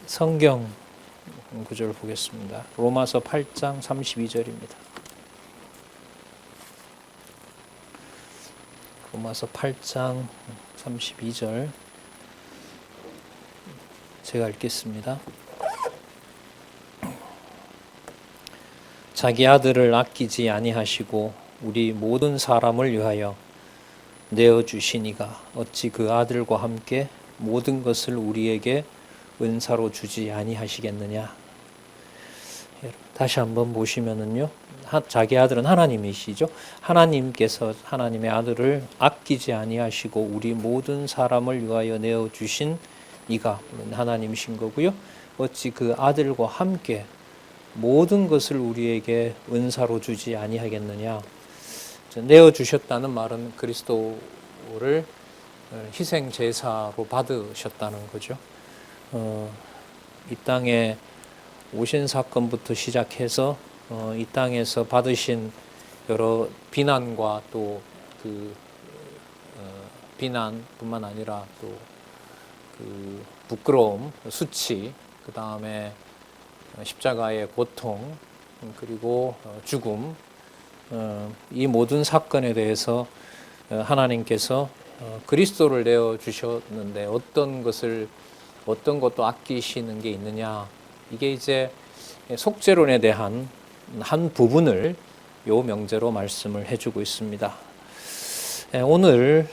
성경 구절 보겠습니다. 로마서 8장 32절입니다. 로마서 8장 32절 제가 읽겠습니다. 자기 아들을 아끼지 아니하시고 우리 모든 사람을 위하여 내어주시니가 어찌 그 아들과 함께 모든 것을 우리에게 은사로 주지 아니하시겠느냐. 다시 한번 보시면은요, 자기 아들은 하나님이시죠. 하나님께서 하나님의 아들을 아끼지 아니하시고 우리 모든 사람을 위하여 내어주신 이가 하나님이신 거고요. 어찌 그 아들과 함께 모든 것을 우리에게 은사로 주지 아니하겠느냐. 내어주셨다는 말은 그리스도를 희생 제사로 받으셨다는 거죠. 이 땅에 오신 사건부터 시작해서 이 땅에서 받으신 여러 비난과 또 그 비난뿐만 아니라 또 그 부끄러움, 수치, 그 다음에 십자가의 고통, 그리고 죽음, 이 모든 사건에 대해서 하나님께서 그리스도를 내어 주셨는데 어떤 것도 아끼시는 게 있느냐. 이게 이제 속죄론에 대한 한 부분을 요 명제로 말씀을 해주고 있습니다. 오늘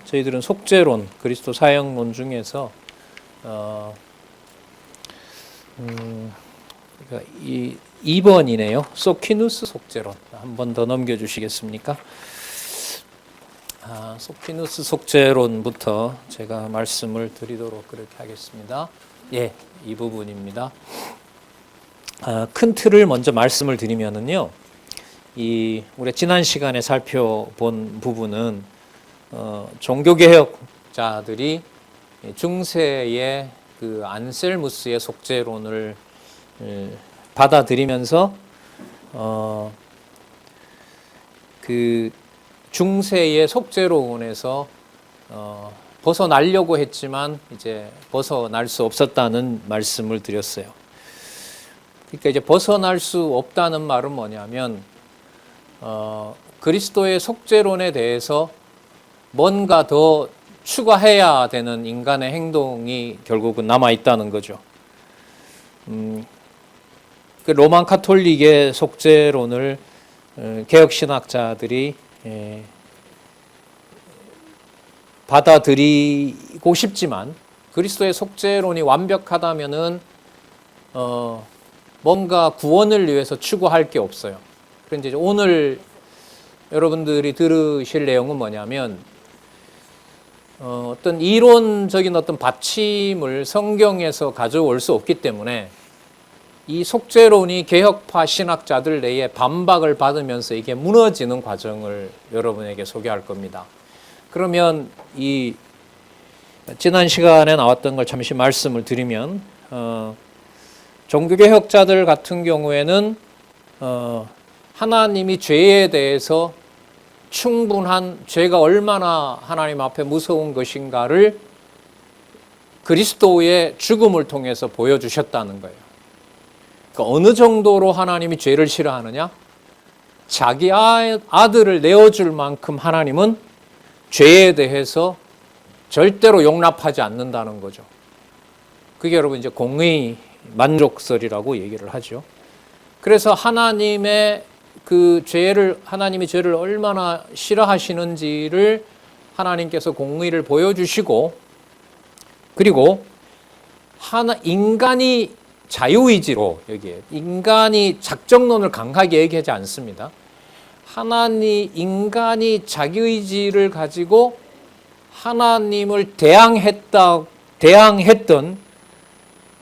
저희들은 속죄론, 그리스도 사역론 중에서 2번이네요. 소키누스 속죄론. 한 번 더 넘겨주시겠습니까? 소키누스 속죄론부터 제가 말씀을 드리도록 그렇게 하겠습니다. 예, 이 부분입니다. 큰 틀을 먼저 말씀을 드리면은요, 우리 지난 시간에 살펴본 부분은 종교개혁자들이 중세의 그 안셀무스의 속죄론을 받아들이면서 그 중세의 속죄론에서 벗어나려고 했지만 이제 벗어날 수 없었다는 말씀을 드렸어요. 그러니까 이제 벗어날 수 없다는 말은 뭐냐면 그리스도의 속죄론에 대해서 뭔가 더 추가해야 되는 인간의 행동이 결국은 남아 있다는 거죠. 그 로만 카톨릭의 속죄론을 개혁신학자들이 받아들이고 싶지만 그리스도의 속죄론이 완벽하다면은 뭔가 구원을 위해서 추구할 게 없어요. 그런데 이제 오늘 여러분들이 들으실 내용은 뭐냐면 어떤 이론적인 어떤 받침을 성경에서 가져올 수 없기 때문에 이 속죄론이 개혁파 신학자들 내에 반박을 받으면서 이게 무너지는 과정을 여러분에게 소개할 겁니다. 그러면 이 지난 시간에 나왔던 걸 잠시 말씀을 드리면 종교개혁자들 같은 경우에는 하나님이 죄에 대해서 충분한 죄가 얼마나 하나님 앞에 무서운 것인가를 그리스도의 죽음을 통해서 보여주셨다는 거예요. 그러니까 어느 정도로 하나님이 죄를 싫어하느냐? 자기 아들을 내어줄 만큼 하나님은 죄에 대해서 절대로 용납하지 않는다는 거죠. 그게 여러분 이제 공의 만족설이라고 얘기를 하죠. 그래서 하나님이 죄를 얼마나 싫어하시는지를 하나님께서 공의를 보여주시고, 그리고 인간이 자유의지로, 여기에 인간이 작정론을 강하게 얘기하지 않습니다. 인간이 자기의지를 가지고 하나님을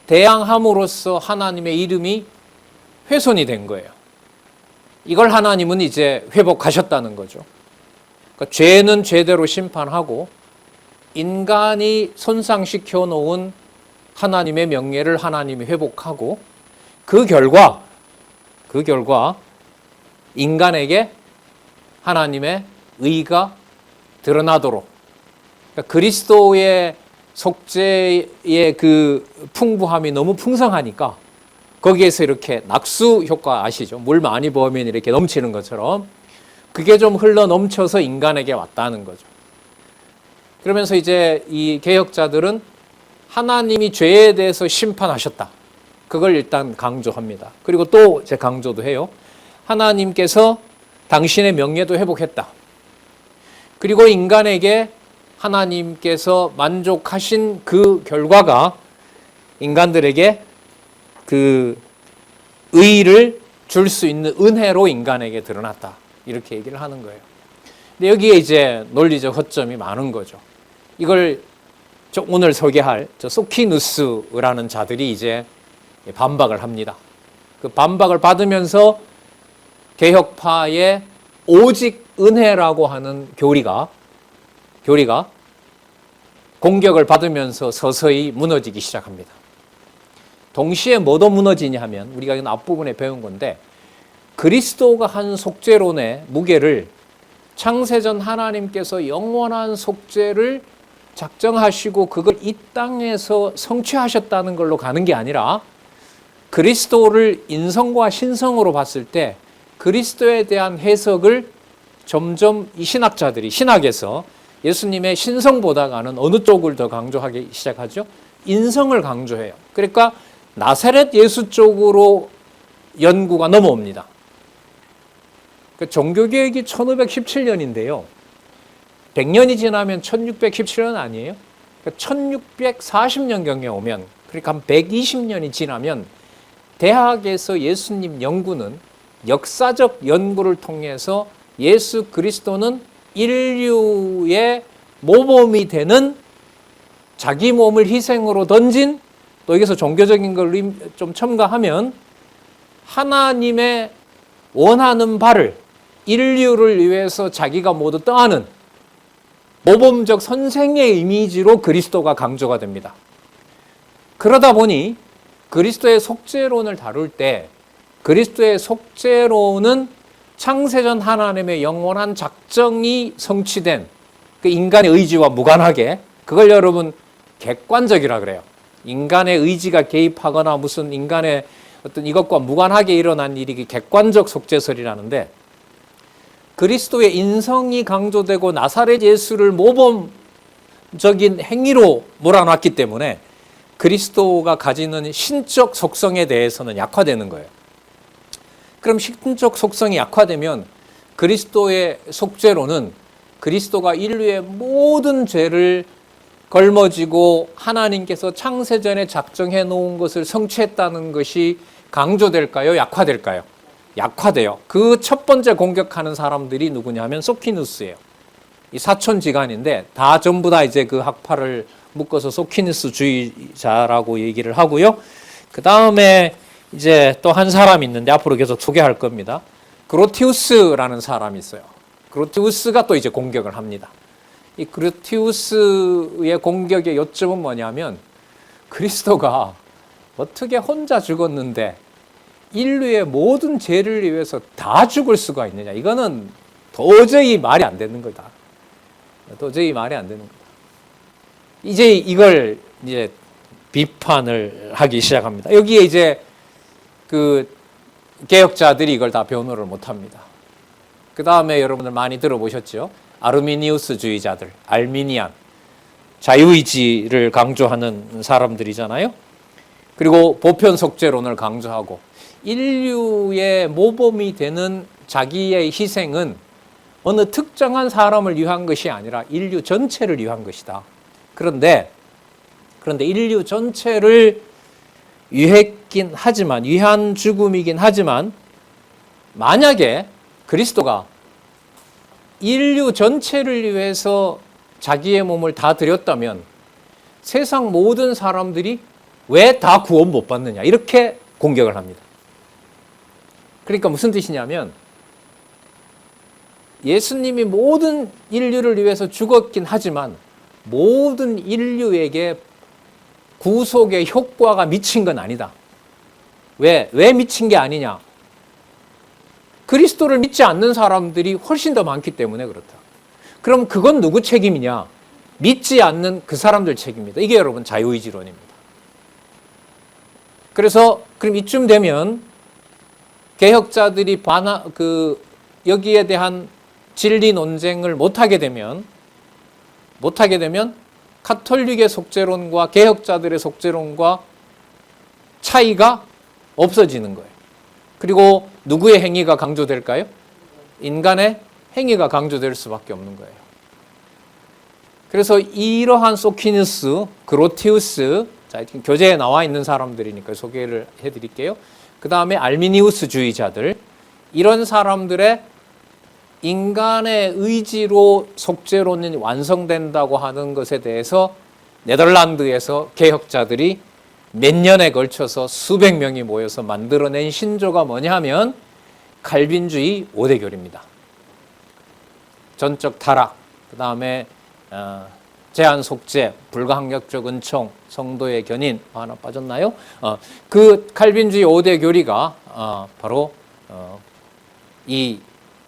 대항함으로써 하나님의 이름이 훼손이 된 거예요. 이걸 하나님은 이제 회복하셨다는 거죠. 그러니까 죄는 죄대로 심판하고 인간이 손상시켜 놓은 하나님의 명예를 하나님이 회복하고 그 결과 인간에게 하나님의 의가 드러나도록, 그러니까 그리스도의 속죄의 그 풍부함이 너무 풍성하니까 거기에서 이렇게 낙수 효과 아시죠? 물 많이 부으면 이렇게 넘치는 것처럼 그게 좀 흘러 넘쳐서 인간에게 왔다는 거죠. 그러면서 이제 이 개혁자들은 하나님이 죄에 대해서 심판하셨다. 그걸 일단 강조합니다. 그리고 또 제 강조도 해요. 하나님께서 당신의 명예도 회복했다. 그리고 인간에게 하나님께서 만족하신 그 결과가 인간들에게 그 의의를 줄 수 있는 은혜로 인간에게 드러났다. 이렇게 얘기를 하는 거예요. 근데 여기에 이제 논리적 허점이 많은 거죠. 이걸 오늘 소개할 소키누스라는 자들이 이제 반박을 합니다. 그 반박을 받으면서 개혁파의 오직 은혜라고 하는 교리가 공격을 받으면서 서서히 무너지기 시작합니다. 동시에 뭐도 무너지냐 하면 우리가 앞부분에 배운 건데 그리스도가 한 속죄론의 무게를 창세전 하나님께서 영원한 속죄를 작정하시고 그걸 이 땅에서 성취하셨다는 걸로 가는 게 아니라 그리스도를 인성과 신성으로 봤을 때 그리스도에 대한 해석을 점점 이 신학에서 예수님의 신성보다가는 어느 쪽을 더 강조하기 시작하죠? 인성을 강조해요. 그러니까 나사렛 예수 쪽으로 연구가 넘어옵니다. 종교개혁이 1517년인데요. 100년이 지나면 1617년 아니에요? 1640년경에 오면, 그러니까 한 120년이 지나면 대학에서 예수님 연구는 역사적 연구를 통해서 예수 그리스도는 인류의 모범이 되는 자기 몸을 희생으로 던진, 또 여기서 종교적인 걸 좀 첨가하면 하나님의 원하는 바를 인류를 위해서 자기가 모두 떠안은 모범적 선생의 이미지로 그리스도가 강조가 됩니다. 그러다 보니 그리스도의 속죄론을 다룰 때 그리스도의 속죄론은 창세전 하나님의 영원한 작정이 성취된 그 인간의 의지와 무관하게, 그걸 여러분 객관적이라 그래요. 인간의 의지가 개입하거나 무슨 인간의 어떤 이것과 무관하게 일어난 일이 객관적 속죄설이라는데, 그리스도의 인성이 강조되고 나사렛 예수를 모범적인 행위로 몰아놨기 때문에 그리스도가 가지는 신적 속성에 대해서는 약화되는 거예요. 그럼 신적 속성이 약화되면 그리스도의 속죄로는 그리스도가 인류의 모든 죄를 걸머지고 하나님께서 창세전에 작정해 놓은 것을 성취했다는 것이 강조될까요? 약화될까요? 약화돼요. 그 첫 번째 공격하는 사람들이 누구냐 하면 소키누스예요. 이 사촌지간인데 다 전부 다 이제 그 학파를 묶어서 소키누스주의자라고 얘기를 하고요. 그 다음에 이제 또 한 사람이 있는데 앞으로 계속 소개할 겁니다. 그로티우스라는 사람이 있어요. 그로티우스가 또 이제 공격을 합니다. 이 그로티우스의 공격의 요점은 뭐냐면 그리스도가 어떻게 혼자 죽었는데 인류의 모든 죄를 위해서 다 죽을 수가 있느냐. 이거는 도저히 말이 안 되는 거다. 도저히 말이 안 되는 거다. 이제 이걸 이제 비판을 하기 시작합니다. 여기에 이제 그 개혁자들이 이걸 다 변호를 못 합니다. 그 다음에 여러분들 많이 들어보셨죠? 아르미니우스주의자들, 알미니안, 자유의지를 강조하는 사람들이잖아요. 그리고 보편 속죄론을 강조하고 인류의 모범이 되는 자기의 희생은 어느 특정한 사람을 위한 것이 아니라 인류 전체를 위한 것이다. 그런데 인류 전체를 위했긴 하지만, 위한 죽음이긴 하지만, 만약에 그리스도가 인류 전체를 위해서 자기의 몸을 다 드렸다면 세상 모든 사람들이 왜 다 구원 못 받느냐, 이렇게 공격을 합니다. 그러니까 무슨 뜻이냐면 예수님이 모든 인류를 위해서 죽었긴 하지만 모든 인류에게 구속의 효과가 미친 건 아니다. 왜 미친 게 아니냐? 그리스도를 믿지 않는 사람들이 훨씬 더 많기 때문에 그렇다. 그럼 그건 누구 책임이냐? 믿지 않는 그 사람들 책입니다. 이게 여러분 자유의지론입니다. 그래서 그럼 이쯤 되면 개혁자들이 여기에 대한 진리 논쟁을 못하게 되면 카톨릭의 속죄론과 개혁자들의 속죄론과 차이가 없어지는 거예요. 그리고 누구의 행위가 강조될까요? 인간의 행위가 강조될 수밖에 없는 거예요. 그래서 이러한 소키누스, 그로티우스, 자, 교재에 나와 있는 사람들이니까 소개를 해드릴게요. 그 다음에 알미니우스주의자들, 이런 사람들의 인간의 의지로 속죄론이 완성된다고 하는 것에 대해서 네덜란드에서 개혁자들이 몇 년에 걸쳐서 수백 명이 모여서 만들어낸 신조가 뭐냐면 칼빈주의 5대교리입니다. 전적 타락, 그 다음에 제한 속죄, 불가항력적 은총, 성도의 견인, 하나 빠졌나요? 그 칼빈주의 5대 교리가 바로 이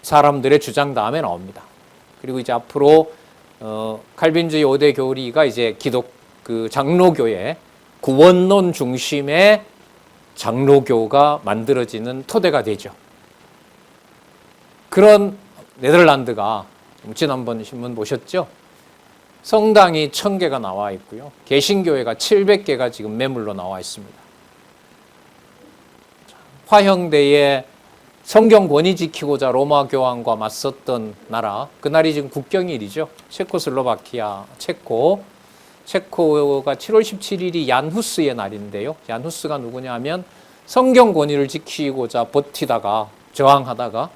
사람들의 주장 다음에 나옵니다. 그리고 이제 앞으로 칼빈주의 5대 교리가 이제 그 장로교의 구원론 중심의 장로교가 만들어지는 토대가 되죠. 그런 네덜란드가 지난번 신문 보셨죠? 성당이 1000개가 나와 있고요. 개신교회가 700개가 지금 매물로 나와 있습니다. 화형대에 성경 권위 지키고자 로마 교황과 맞섰던 나라, 그날이 지금 국경일이죠. 체코슬로바키아, 체코가 7월 17일이 얀 후스의 날인데요. 얀 후스가 누구냐 하면 성경 권위를 지키고자 버티다가 저항하다가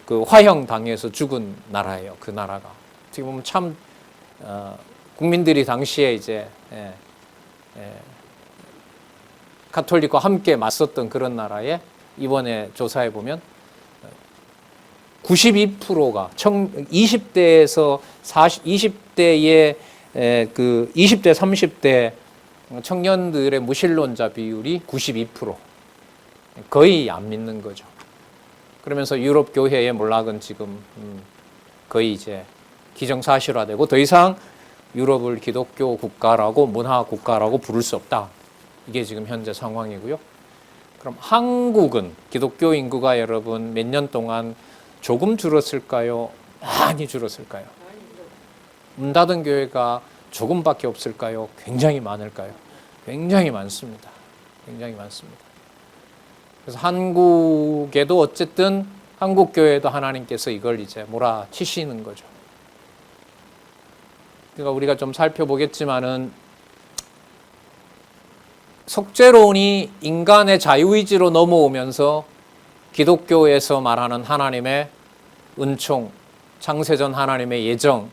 그 화형 당해서 죽은 나라예요. 그 나라가. 어떻게 보면 참 국민들이 당시에 이제 가톨릭과 함께 맞섰던 그런 나라에 이번에 조사해 보면 92%가 20대에서 20대의 그 20대 30대 청년들의 무신론자 비율이 92%, 거의 안 믿는 거죠. 그러면서 유럽 교회의 몰락은 지금 거의 이제 기정사실화되고 더 이상 유럽을 기독교 국가라고 문화 국가라고 부를 수 없다. 이게 지금 현재 상황이고요. 그럼 한국은 기독교 인구가 여러분 몇 년 동안 조금 줄었을까요? 많이 줄었을까요? 문 닫은 교회가 조금밖에 없을까요? 굉장히 많을까요? 굉장히 많습니다. 굉장히 많습니다. 그래서 한국에도 어쨌든 한국 교회도 하나님께서 이걸 이제 몰아치시는 거죠. 그러니까 우리가 좀 살펴보겠지만은 속죄론이 인간의 자유의지로 넘어오면서 기독교에서 말하는 하나님의 은총, 창세전 하나님의 예정,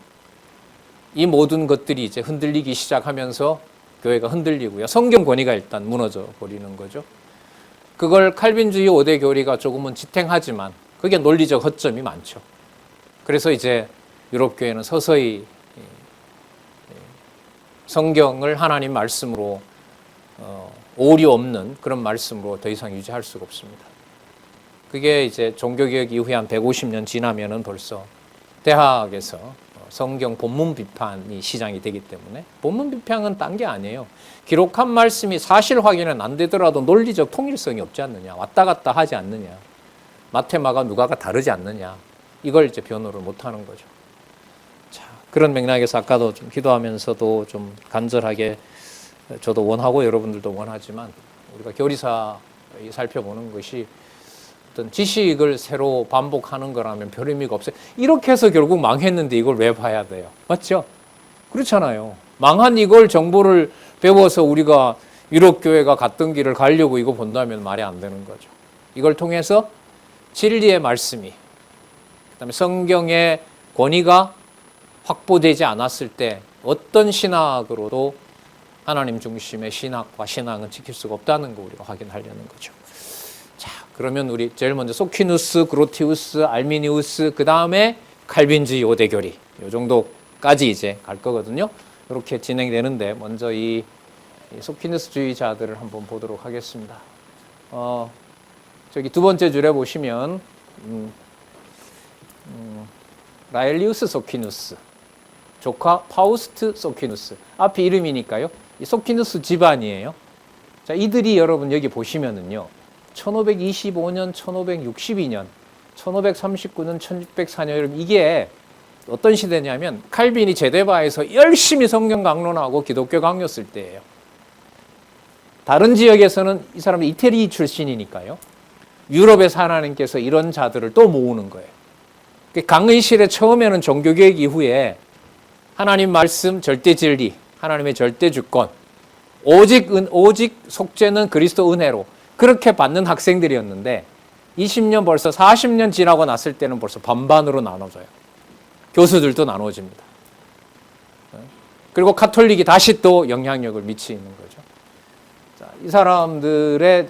이 모든 것들이 이제 흔들리기 시작하면서 교회가 흔들리고요. 성경 권위가 일단 무너져 버리는 거죠. 그걸 칼빈주의 5대 교리가 조금은 지탱하지만 그게 논리적 허점이 많죠. 그래서 이제 유럽 교회는 서서히 성경을 하나님 말씀으로 오류 없는 그런 말씀으로 더 이상 유지할 수가 없습니다. 그게 이제 종교개혁 이후에 한 150년 지나면은 벌써 대학에서 성경 본문 비판이 시작이 되기 때문에, 본문 비판은 딴 게 아니에요. 기록한 말씀이 사실 확인은 안 되더라도 논리적 통일성이 없지 않느냐, 왔다 갔다 하지 않느냐, 마테마가 누가가 다르지 않느냐, 이걸 이제 변호를 못 하는 거죠. 자, 그런 맥락에서 아까도 좀 기도하면서도 좀 간절하게 저도 원하고 여러분들도 원하지만 우리가 교리사 살펴보는 것이 어떤 지식을 새로 반복하는 거라면 별 의미가 없어요. 이렇게 해서 결국 망했는데 이걸 왜 봐야 돼요? 맞죠? 그렇잖아요. 망한 이걸 정보를 배워서 우리가 유럽 교회가 갔던 길을 가려고 이거 본다면 말이 안 되는 거죠. 이걸 통해서 진리의 말씀이, 그다음에 성경의 권위가 확보되지 않았을 때 어떤 신학으로도 하나님 중심의 신학과 신앙은 지킬 수가 없다는 거 우리가 확인하려는 거죠. 자, 그러면 우리 제일 먼저 소퀴누스, 그로티우스, 알미니우스, 그 다음에 칼빈주의 5대 교리, 이 정도까지 이제 갈 거거든요. 이렇게 진행되는데 먼저 이 소퀴누스주의자들을 한번 보도록 하겠습니다. 저기 두 번째 줄에 보시면 라엘리우스 소퀴누스, 조카 파우스트 소퀴누스. 앞에 이름이니까요. 이 소퀴누스 집안이에요. 자, 이들이 여러분 여기 보시면은요. 1525년, 1562년, 1539년, 1604년 여러분 이게 어떤 시대냐면 칼빈이 제데바에서 열심히 성경 강론하고 기독교 강요 쓸 때예요. 다른 지역에서는 이 사람은 이태리 출신이니까요. 유럽에서 하나님께서 이런 자들을 또 모으는 거예요. 강의실에 처음에는 종교개혁 이후에 하나님 말씀 절대 진리, 하나님의 절대 주권, 오직 속죄는 그리스도 은혜로 그렇게 받는 학생들이었는데 20년 벌써 40년 지나고 났을 때는 벌써 반반으로 나눠져요. 교수들도 나눠집니다. 그리고 카톨릭이 다시 또 영향력을 미치는 거죠. 자, 이 사람들의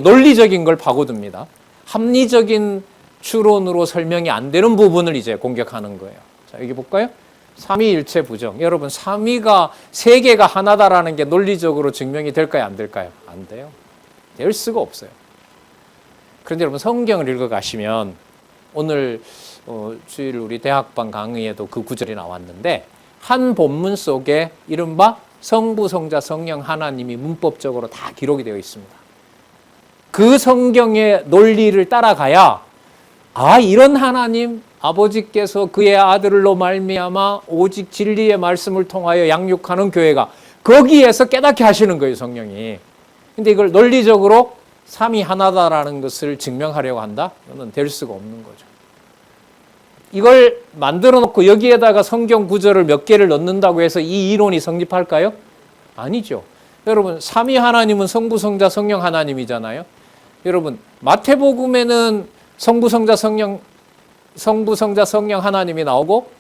논리적인 걸 파고듭니다. 합리적인 추론으로 설명이 안 되는 부분을 이제 공격하는 거예요. 자, 여기 볼까요? 삼위일체 부정. 여러분, 삼위가 세 개가 하나다라는 게 논리적으로 증명이 될까요? 안 될까요? 안 돼요. 될 수가 없어요. 그런데 여러분, 성경을 읽어가시면 오늘 주일 우리 대학반 강의에도 그 구절이 나왔는데 한 본문 속에 이른바 성부, 성자, 성령 하나님이 문법적으로 다 기록이 되어 있습니다. 그 성경의 논리를 따라가야 이런 하나님 아버지께서 그의 아들로 말미암아 오직 진리의 말씀을 통하여 양육하는 교회가 거기에서 깨닫게 하시는 거예요, 성령이. 근데 이걸 논리적으로 삼위 하나다라는 것을 증명하려고 한다? 이거는 될 수가 없는 거죠. 이걸 만들어 놓고 여기에다가 성경 구절을 몇 개를 넣는다고 해서 이 이론이 성립할까요? 아니죠. 여러분, 삼위 하나님은 성부, 성자, 성령 하나님이잖아요. 여러분, 마태복음에는 성부, 성자, 성령 하나님이 나오고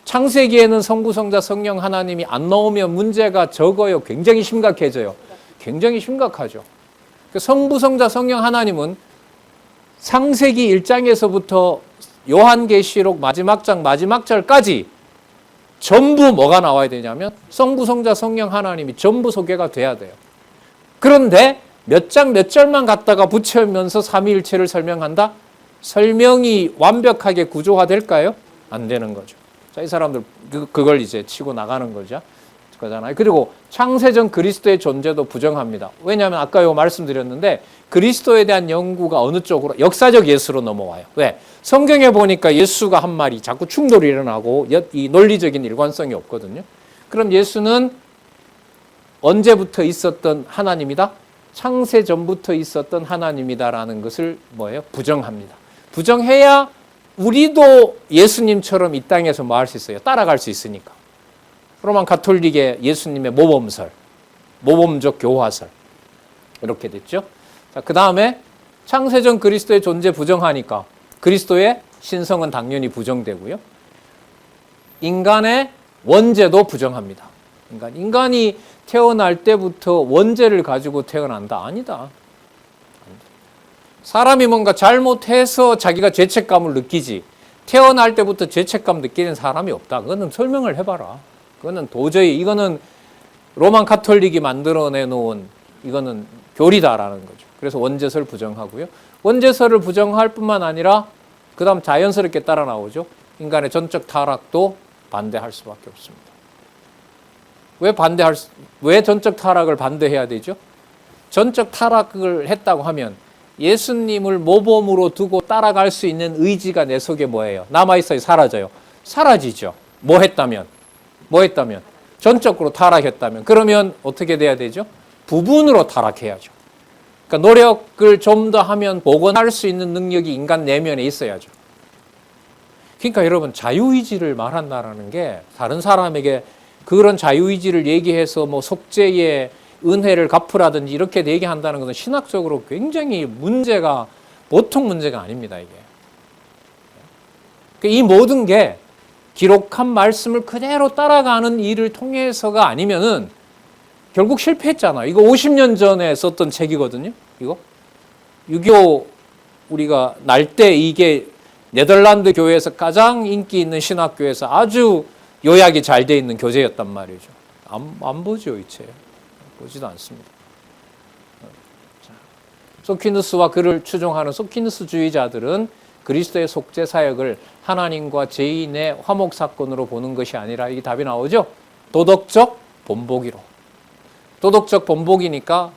창세기에는 성부, 성자, 성령 하나님이 안 나오면 문제가 적어요. 굉장히 심각해져요. 굉장히 심각하죠. 성부, 성자, 성령 하나님은 창세기 1장에서부터 요한계시록 마지막 장 마지막 절까지 전부 뭐가 나와야 되냐면 성부, 성자, 성령 하나님이 전부 소개가 돼야 돼요. 그런데 몇 장 몇 절만 갖다가 붙여면서 삼위일체를 설명한다? 설명이 완벽하게 구조화될까요? 안 되는 거죠. 자, 이 사람들 그걸 이제 치고 나가는 거죠. 그잖아요. 그리고 창세전 그리스도의 존재도 부정합니다. 왜냐하면 아까 요 말씀드렸는데 그리스도에 대한 연구가 어느 쪽으로 역사적 예수로 넘어와요. 왜? 성경에 보니까 예수가 한 말이 자꾸 충돌이 일어나고 이 논리적인 일관성이 없거든요. 그럼 예수는 언제부터 있었던 하나님이다? 창세 전부터 있었던 하나님이다라는 것을 뭐예요? 부정합니다. 부정해야 우리도 예수님처럼 이 땅에서 뭐 할 수 있어요? 따라갈 수 있으니까. 로만 가톨릭의 예수님의 모범설, 모범적 교화설 이렇게 됐죠. 자, 그 다음에 창세전 그리스도의 존재 부정하니까 그리스도의 신성은 당연히 부정되고요. 인간의 원죄도 부정합니다. 인간이 태어날 때부터 원죄를 가지고 태어난다? 아니다. 사람이 뭔가 잘못해서 자기가 죄책감을 느끼지 태어날 때부터 죄책감 느끼는 사람이 없다. 그거는 설명을 해봐라. 그거는 도저히 이거는 로만 가톨릭이 만들어내 놓은 이거는 교리다라는 거죠. 그래서 원죄설 부정하고요. 원죄설을 부정할 뿐만 아니라 그 다음 자연스럽게 따라 나오죠. 인간의 전적 타락도 반대할 수밖에 없습니다. 왜 전적 타락을 반대해야 되죠? 전적 타락을 했다고 하면 예수님을 모범으로 두고 따라갈 수 있는 의지가 내 속에 뭐예요? 남아있어요? 사라져요? 사라지죠. 뭐 했다면? 전적으로 타락했다면. 그러면 어떻게 돼야 되죠? 부분으로 타락해야죠. 그러니까 노력을 좀 더 하면 복원할 수 있는 능력이 인간 내면에 있어야죠. 그러니까 여러분 자유의지를 말한다라는 게 다른 사람에게 그런 자유의지를 얘기해서 뭐 속죄의 은혜를 갚으라든지 이렇게 얘기한다는 것은 신학적으로 굉장히 문제가 보통 문제가 아닙니다. 이게. 이 모든 게 기록한 말씀을 그대로 따라가는 일을 통해서가 아니면은 결국 실패했잖아요. 이거 50년 전에 썼던 책이거든요. 이거 6.25 우리가 날 때 이게 네덜란드 교회에서 가장 인기 있는 신학교에서 아주 요약이 잘 돼 있는 교재였단 말이죠. 안 보죠, 이 책. 보지도 않습니다. 소퀴누스와 그를 추종하는 소퀴누스주의자들은 그리스도의 속죄 사역을 하나님과 죄인의 화목 사건으로 보는 것이 아니라 이게 답이 나오죠. 도덕적 본보기로. 도덕적 본보기니까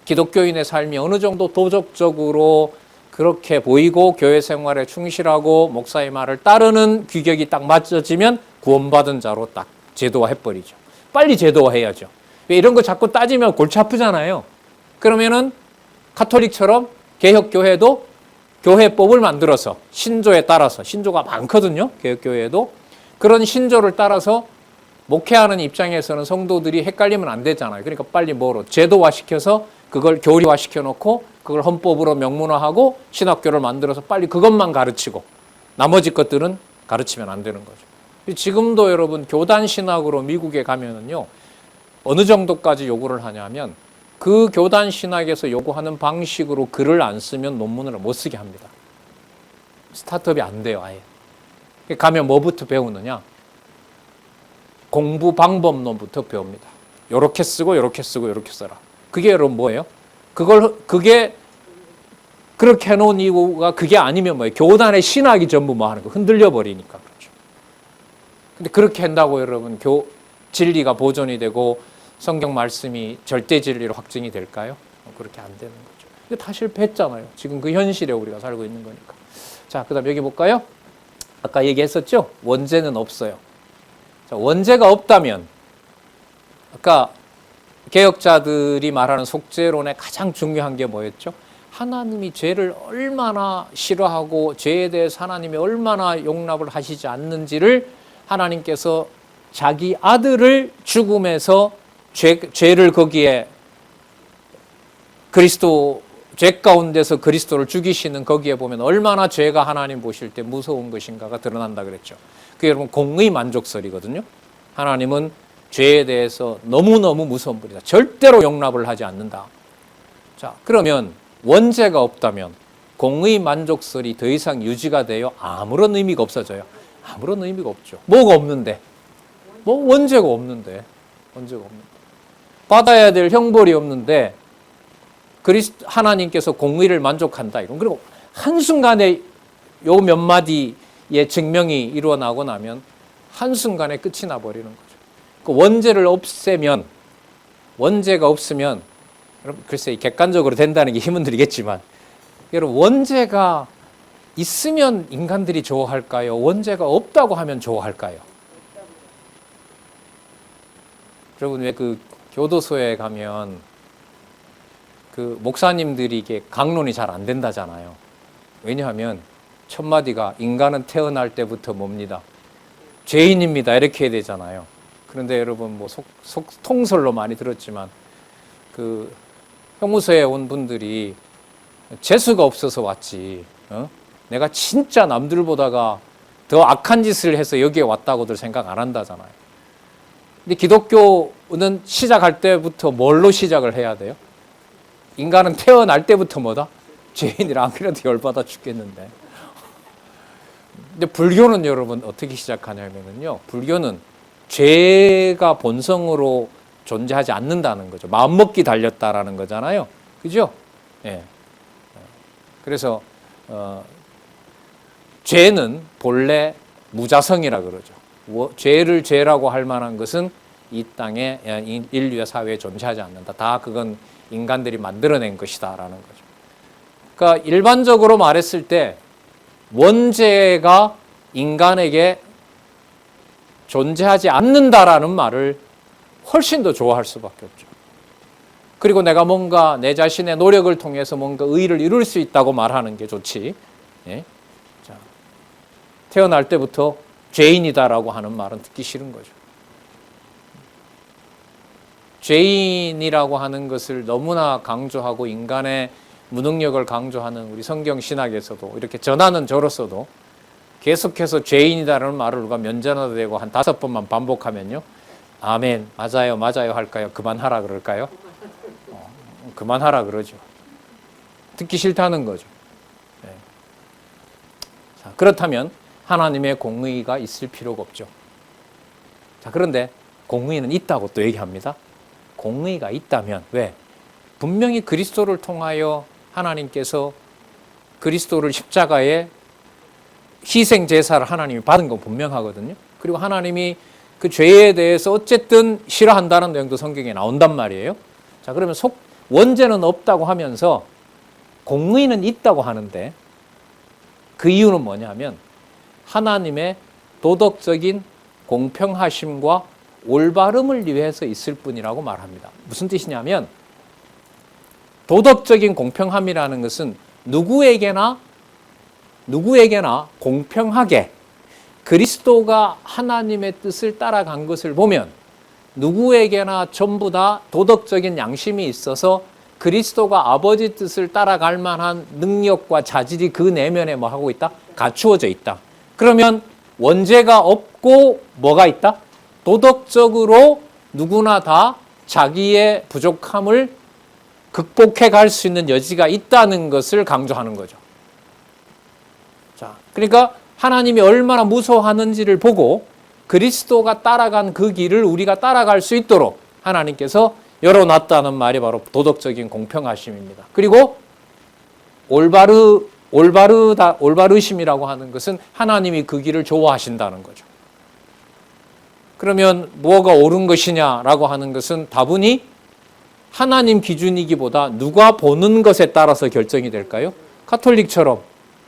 기독교인의 삶이 어느 정도 도덕적으로 그렇게 보이고 교회 생활에 충실하고 목사의 말을 따르는 규격이 딱 맞춰지면 구원받은 자로 딱 제도화해버리죠. 빨리 제도화해야죠. 왜 이런 거 자꾸 따지면 골치 아프잖아요. 그러면은 카톨릭처럼 개혁교회도 교회법을 만들어서 신조에 따라서, 신조가 많거든요. 개혁교회도. 그런 신조를 따라서 목회하는 입장에서는 성도들이 헷갈리면 안 되잖아요. 그러니까 빨리 뭐로 제도화시켜서 그걸 교리화시켜 놓고 그걸 헌법으로 명문화하고 신학교를 만들어서 빨리 그것만 가르치고 나머지 것들은 가르치면 안 되는 거죠. 지금도 여러분 교단 신학으로 미국에 가면은요, 어느 정도까지 요구를 하냐면 그 교단 신학에서 요구하는 방식으로 글을 안 쓰면 논문을 못 쓰게 합니다. 스타트업이 안 돼요, 아예. 가면 뭐부터 배우느냐? 공부 방법론부터 배웁니다. 요렇게 쓰고 요렇게 쓰고 요렇게 써라. 그게 여러분 뭐예요? 그게 그렇게 해놓은 이유가 그게 아니면 뭐예요? 교단의 신학이 전부 뭐 하는 거 흔들려 버리니까 그렇죠. 근데 그렇게 한다고 여러분 진리가 보존이 되고 성경 말씀이 절대 진리로 확증이 될까요? 그렇게 안 되는 거죠. 이게 다 실패했잖아요. 지금 그 현실에 우리가 살고 있는 거니까. 자, 그다음 여기 볼까요? 아까 얘기했었죠? 원죄는 없어요. 자, 원죄가 없다면 아까 개혁자들이 말하는 속죄론의 가장 중요한 게 뭐였죠? 하나님이 죄를 얼마나 싫어하고 죄에 대해서 하나님이 얼마나 용납을 하시지 않는지를 하나님께서 자기 아들을 죽음에서 죄를 거기에 그리스도 죄 가운데서 그리스도를 죽이시는 거기에 보면 얼마나 죄가 하나님 보실 때 무서운 것인가가 드러난다 그랬죠. 그게 여러분 공의 만족설이거든요. 하나님은 죄에 대해서 너무너무 무서운 분이다. 절대로 용납을 하지 않는다. 자, 그러면 원죄가 없다면 공의 만족설이 더 이상 유지가 돼요? 아무런 의미가 없어져요. 아무런 의미가 없죠. 뭐가 없는데? 뭐 원죄가 없는데. 원죄가 없는데. 받아야 될 형벌이 없는데 하나님께서 공의를 만족한다. 이런. 그리고 한순간에 요 몇 마디의 증명이 일어나고 나면 한순간에 끝이 나버리는 거죠. 그 원죄를 없애면, 원죄가 없으면, 여러분, 글쎄, 객관적으로 된다는 게 힘은 들겠지만, 여러분, 원죄가 있으면 인간들이 좋아할까요? 원죄가 없다고 하면 좋아할까요? 여러분, 왜 그 교도소에 가면 그 목사님들이 이게 강론이 잘 안 된다잖아요. 왜냐하면 첫 마디가 인간은 태어날 때부터 뭡니다? 죄인입니다. 이렇게 해야 되잖아요. 그런데 여러분 뭐 통설로 많이 들었지만 그 형무소에 온 분들이 재수가 없어서 왔지. 내가 진짜 남들보다가 더 악한 짓을 해서 여기에 왔다고들 생각 안 한다잖아요. 근데 기독교는 시작할 때부터 뭘로 시작을 해야 돼요? 인간은 태어날 때부터 뭐다? 죄인이라 안 그래도 열받아 죽겠는데. 근데 불교는 여러분 어떻게 시작하냐면요. 불교는 죄가 본성으로 존재하지 않는다는 거죠. 마음먹기 달렸다라는 거잖아요. 그죠? 예. 그래서 죄는 본래 무자성이라 그러죠. 죄를 죄라고 할 만한 것은 이 땅에 인류의 사회에 존재하지 않는다. 다 그건 인간들이 만들어낸 것이다라는 거죠. 그러니까 일반적으로 말했을 때 원죄가 인간에게 존재하지 않는다라는 말을 훨씬 더 좋아할 수밖에 없죠. 그리고 내가 뭔가 내 자신의 노력을 통해서 뭔가 의의를 이룰 수 있다고 말하는 게 좋지. 예? 자, 태어날 때부터 죄인이다라고 하는 말은 듣기 싫은 거죠. 죄인이라고 하는 것을 너무나 강조하고 인간의 무능력을 강조하는 우리 성경 신학에서도 이렇게 전하는 저로서도 계속해서 죄인이다라는 말을 누가 면전화도 되고 한 5번만 반복하면요. 아멘, 맞아요, 맞아요 할까요? 그만하라 그럴까요? 그만하라 그러죠. 듣기 싫다는 거죠. 네. 자, 그렇다면 하나님의 공의가 있을 필요가 없죠. 자, 그런데 공의는 있다고 또 얘기합니다. 공의가 있다면 왜? 분명히 그리스도를 통하여 하나님께서 그리스도를 십자가에 희생 제사를 하나님이 받은 건 분명하거든요. 그리고 하나님이 그 죄에 대해서 어쨌든 싫어한다는 내용도 성경에 나온단 말이에요. 자, 그러면 원죄는 없다고 하면서 공의는 있다고 하는데 그 이유는 뭐냐면 하나님의 도덕적인 공평하심과 올바름을 위해서 있을 뿐이라고 말합니다. 무슨 뜻이냐면 도덕적인 공평함이라는 것은 누구에게나 공평하게 그리스도가 하나님의 뜻을 따라간 것을 보면 누구에게나 전부 다 도덕적인 양심이 있어서 그리스도가 아버지 뜻을 따라갈 만한 능력과 자질이 그 내면에 뭐 하고 있다? 갖추어져 있다. 그러면 원죄가 없고 뭐가 있다? 도덕적으로 누구나 다 자기의 부족함을 극복해 갈 수 있는 여지가 있다는 것을 강조하는 거죠. 자, 그러니까 하나님이 얼마나 무서워하는지를 보고 그리스도가 따라간 그 길을 우리가 따라갈 수 있도록 하나님께서 열어놨다는 말이 바로 도덕적인 공평하심입니다. 그리고 올바르심이라고 하는 것은 하나님이 그 길을 좋아하신다는 거죠. 그러면 뭐가 옳은 것이냐라고 하는 것은 다분히 하나님 기준이기보다 누가 보는 것에 따라서 결정이 될까요? 카톨릭처럼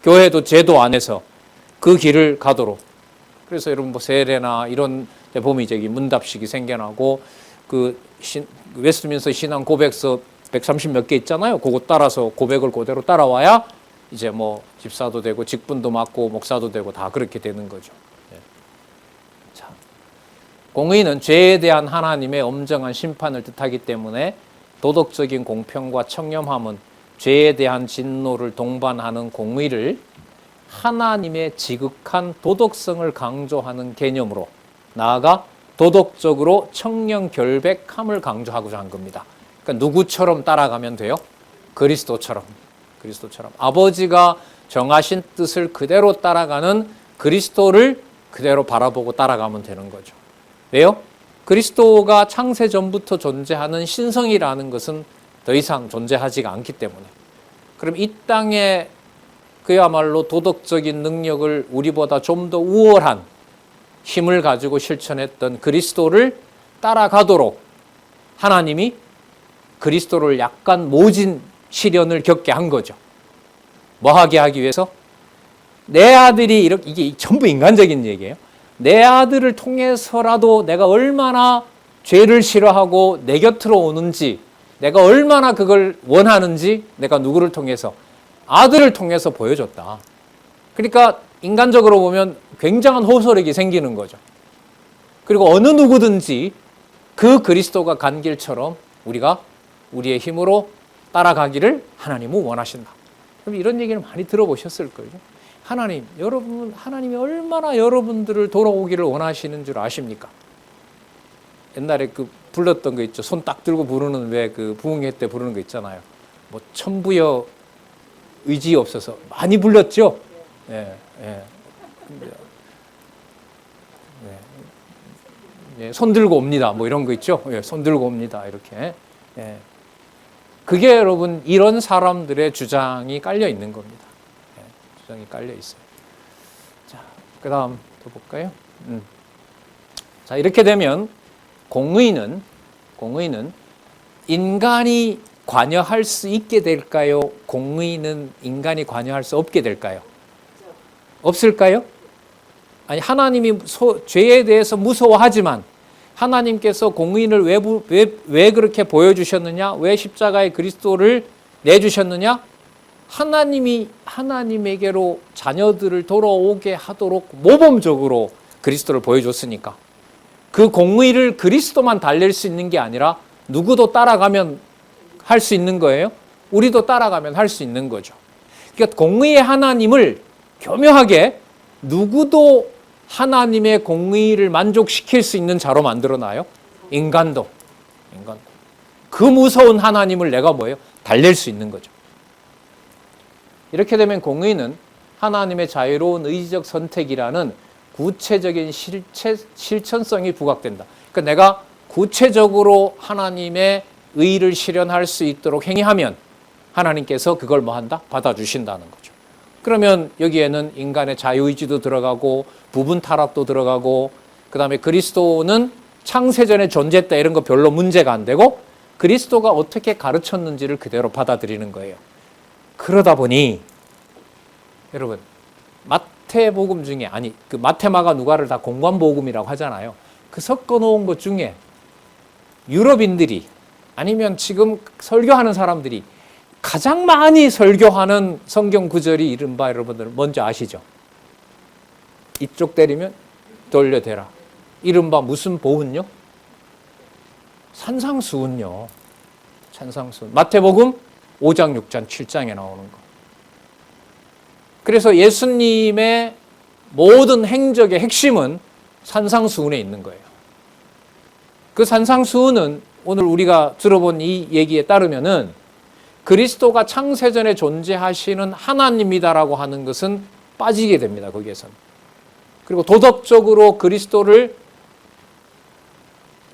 교회도 제도 안에서 그 길을 가도록. 그래서 여러분 뭐 세례나 이런 데 보면 이제 문답식이 생겨나고 그 웨스트민스터 신앙 고백서 130 몇 개 있잖아요. 그거 따라서 고백을 그대로 따라와야 이제 뭐 집사도 되고 직분도 맡고 목사도 되고 다 그렇게 되는 거죠. 자, 공의는 죄에 대한 하나님의 엄정한 심판을 뜻하기 때문에 도덕적인 공평과 청렴함은 죄에 대한 진노를 동반하는 공의를 하나님의 지극한 도덕성을 강조하는 개념으로 나아가 도덕적으로 청렴결백함을 강조하고자 한 겁니다. 그러니까 누구처럼 따라가면 돼요? 그리스도처럼. 아버지가 정하신 뜻을 그대로 따라가는 그리스도를 그대로 바라보고 따라가면 되는 거죠. 왜요? 그리스도가 창세 전부터 존재하는 신성이라는 것은 더 이상 존재하지가 않기 때문에. 그럼 이 땅에 그야말로 도덕적인 능력을 우리보다 좀 더 우월한 힘을 가지고 실천했던 그리스도를 따라가도록 하나님이 그리스도를 약간 모진 시련을 겪게 한 거죠. 뭐 하게 하기 위해서? 내 아들이 이게 전부 인간적인 얘기예요. 내 아들을 통해서라도 내가 얼마나 죄를 싫어하고 내 곁으로 오는지, 내가 얼마나 그걸 원하는지 내가 누구를 통해서? 아들을 통해서 보여줬다. 그러니까 인간적으로 보면 굉장한 호소력이 생기는 거죠. 그리고 어느 누구든지 그 그리스도가 간 길처럼 우리가 우리의 힘으로 따라가기를 하나님은 원하신다. 그럼 이런 얘기를 많이 들어보셨을 거예요. 하나님이 얼마나 여러분들을 돌아오기를 원하시는 줄 아십니까? 옛날에 그 불렀던 거 있죠. 손 딱 들고 부르는 왜 그 부흥회 때 부르는 거 있잖아요. 뭐 천부여 의지 없어서 많이 불렀죠. 예, 예. 예, 손 들고 옵니다. 뭐 이런 거 있죠. 예, 손 들고 옵니다. 이렇게. 예. 그게 여러분 이런 사람들의 주장이 깔려 있는 겁니다. 예, 주장이 깔려 있어요. 자, 그다음 또 볼까요? 자, 이렇게 되면 공의는 인간이 관여할 수 있게 될까요? 공의는 인간이 관여할 수 없게 될까요? 없을까요? 아니, 하나님이 죄에 대해서 무서워하지만 하나님께서 공의를 왜 그렇게 보여주셨느냐? 왜 십자가의 그리스도를 내주셨느냐? 하나님에게로 자녀들을 돌아오게 하도록 모범적으로 그리스도를 보여줬으니까 그 공의를 그리스도만 달랠 수 있는 게 아니라 누구도 따라가면 할 수 있는 거예요. 우리도 따라가면 할 수 있는 거죠. 그러니까 공의의 하나님을 교묘하게 누구도 하나님의 공의를 만족시킬 수 있는 자로 만들어놔요. 인간도. 그 무서운 하나님을 내가 뭐예요? 달랠 수 있는 거죠. 이렇게 되면 공의는 하나님의 자유로운 의지적 선택이라는 구체적인 실천성이 부각된다. 그러니까 내가 구체적으로 하나님의 의를 실현할 수 있도록 행위하면 하나님께서 그걸 뭐 한다? 받아주신다는 거죠. 그러면 여기에는 인간의 자유의지도 들어가고 부분 타락도 들어가고 그 다음에 그리스도는 창세전에 존재했다 이런 거 별로 문제가 안 되고 그리스도가 어떻게 가르쳤는지를 그대로 받아들이는 거예요. 그러다 보니 여러분 마태복음 중에 그 마태마가 누가를 다 공관복음이라고 하잖아요. 그 섞어놓은 것 중에 유럽인들이 아니면 지금 설교하는 사람들이 가장 많이 설교하는 성경 구절이 이른바 여러분들 뭔지 아시죠? 이쪽 때리면 돌려대라. 이른바 무슨 보훈요? 산상수훈요. 산상수훈. 마태복음 5장, 6장, 7장에 나오는 거. 그래서 예수님의 모든 행적의 핵심은 산상수훈에 있는 거예요. 그 산상수훈은 오늘 우리가 들어본 이 얘기에 따르면은 그리스도가 창세전에 존재하시는 하나님이다라고 하는 것은 빠지게 됩니다. 거기에서는. 그리고 도덕적으로 그리스도를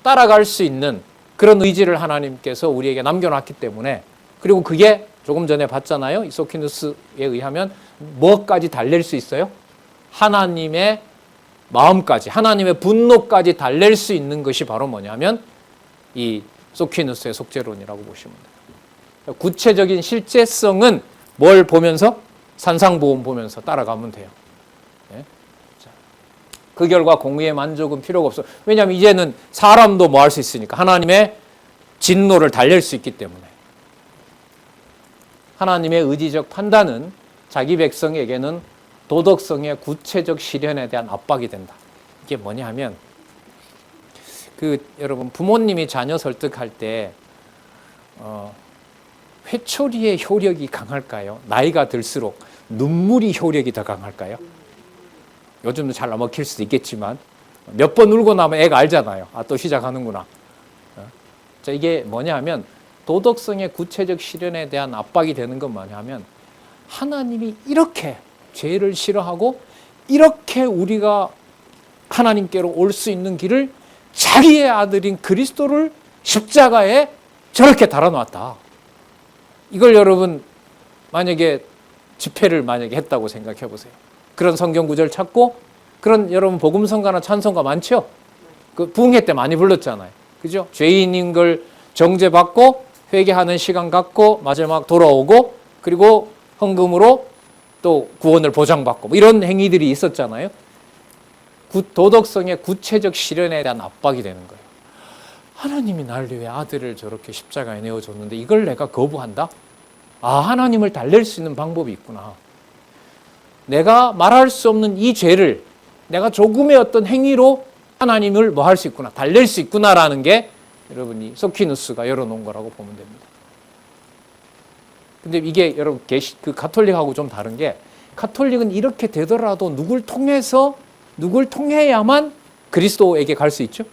따라갈 수 있는 그런 의지를 하나님께서 우리에게 남겨놨기 때문에 그리고 그게 조금 전에 봤잖아요. 소키누스에 의하면 뭐까지 달랠 수 있어요? 하나님의 마음까지, 하나님의 분노까지 달랠 수 있는 것이 바로 뭐냐면 이 소키누스의 속죄론이라고 보시면 돼요. 구체적인 실제성은 뭘 보면서? 산상보험 보면서 따라가면 돼요. 네? 그 결과 공의의 만족은 필요가 없어. 왜냐하면 이제는 사람도 뭐 할 수 있으니까 하나님의 진노를 달랠 수 있기 때문에. 하나님의 의지적 판단은 자기 백성에게는 도덕성의 구체적 실현에 대한 압박이 된다. 이게 뭐냐 하면 여러분 부모님이 자녀 설득할 때 회초리의 효력이 강할까요? 나이가 들수록 눈물이 효력이 더 강할까요? 요즘도 잘 안 먹힐 수도 있겠지만 몇 번 울고 나면 애가 알잖아요. 아, 또 시작하는구나. 자, 이게 뭐냐 하면 도덕성의 구체적 실현에 대한 압박이 되는 건 뭐냐 하면 하나님이 이렇게 죄를 싫어하고 이렇게 우리가 하나님께로 올 수 있는 길을 자기의 아들인 그리스도를 십자가에 저렇게 달아놨다. 이걸 여러분 만약에 집회를 만약에 했다고 생각해 보세요. 그런 성경 구절 찾고 그런 여러분 복음성가나 찬송가 많죠? 그 부흥회 때 많이 불렀잖아요. 그죠? 죄인인 걸 정죄받고 회개하는 시간 갖고 마지막 돌아오고 그리고 헌금으로 또 구원을 보장받고 뭐 이런 행위들이 있었잖아요. 도덕성의 구체적 실현에 대한 압박이 되는 거예요. 하나님이 날 위해 아들을 저렇게 십자가에 내어줬는데 이걸 내가 거부한다? 아, 하나님을 달랠 수 있는 방법이 있구나. 내가 말할 수 없는 이 죄를 내가 조금의 어떤 행위로 하나님을 뭐 할 수 있구나, 달랠 수 있구나라는 게 여러분이 소키누스가 열어놓은 거라고 보면 됩니다. 근데 이게 여러분 그 가톨릭하고 좀 다른 게 가톨릭은 이렇게 되더라도 누굴 통해야만 그리스도에게 갈 수 있죠?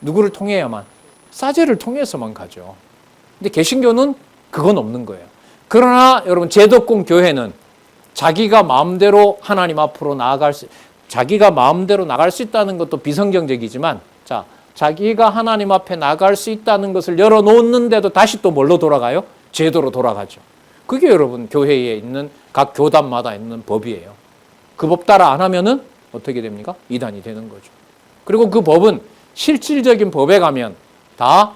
누구를 통해야만? 사제를 통해서만 가죠. 근데 개신교는 그건 없는 거예요. 그러나 여러분 제독공 교회는 자기가 마음대로 하나님 앞으로 자기가 마음대로 나갈 수 있다는 것도 비성경적이지만 자, 자기가 하나님 앞에 나갈 수 있다는 것을 열어놓는데도 다시 또 뭘로 돌아가요? 제도로 돌아가죠. 그게 여러분 교회에 있는 각 교단마다 있는 법이에요. 그 법 따라 안 하면은 어떻게 됩니까? 이단이 되는 거죠. 그리고 그 법은 실질적인 법에 가면 다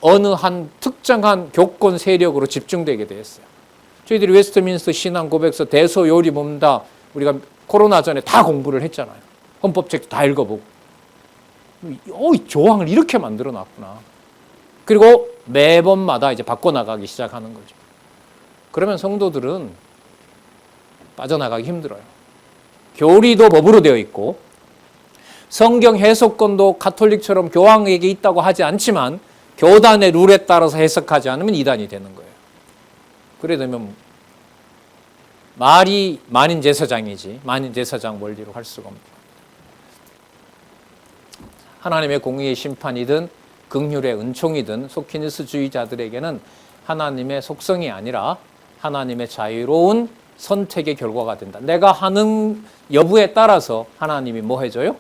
어느 한 특정한 교권 세력으로 집중되게 돼 있어요. 저희들이 웨스트민스터 신앙 고백서 대소요리범 다 우리가 코로나 전에 다 공부를 했잖아요. 헌법책 다 읽어보고. 이 조항을 이렇게 만들어 놨구나. 그리고 매번마다 이제 바꿔나가기 시작하는 거죠. 그러면 성도들은 빠져나가기 힘들어요. 교리도 법으로 되어 있고 성경 해석권도 가톨릭처럼 교황에게 있다고 하지 않지만 교단의 룰에 따라서 해석하지 않으면 이단이 되는 거예요. 그래 되면 말이 만인 제사장이지 만인 제사장 원리로 할 수가 없는 거예요. 하나님의 공의의 심판이든 긍휼의 은총이든 소키누스주의자들에게는 하나님의 속성이 아니라 하나님의 자유로운 선택의 결과가 된다. 내가 하는 여부에 따라서 하나님이 뭐 해줘요?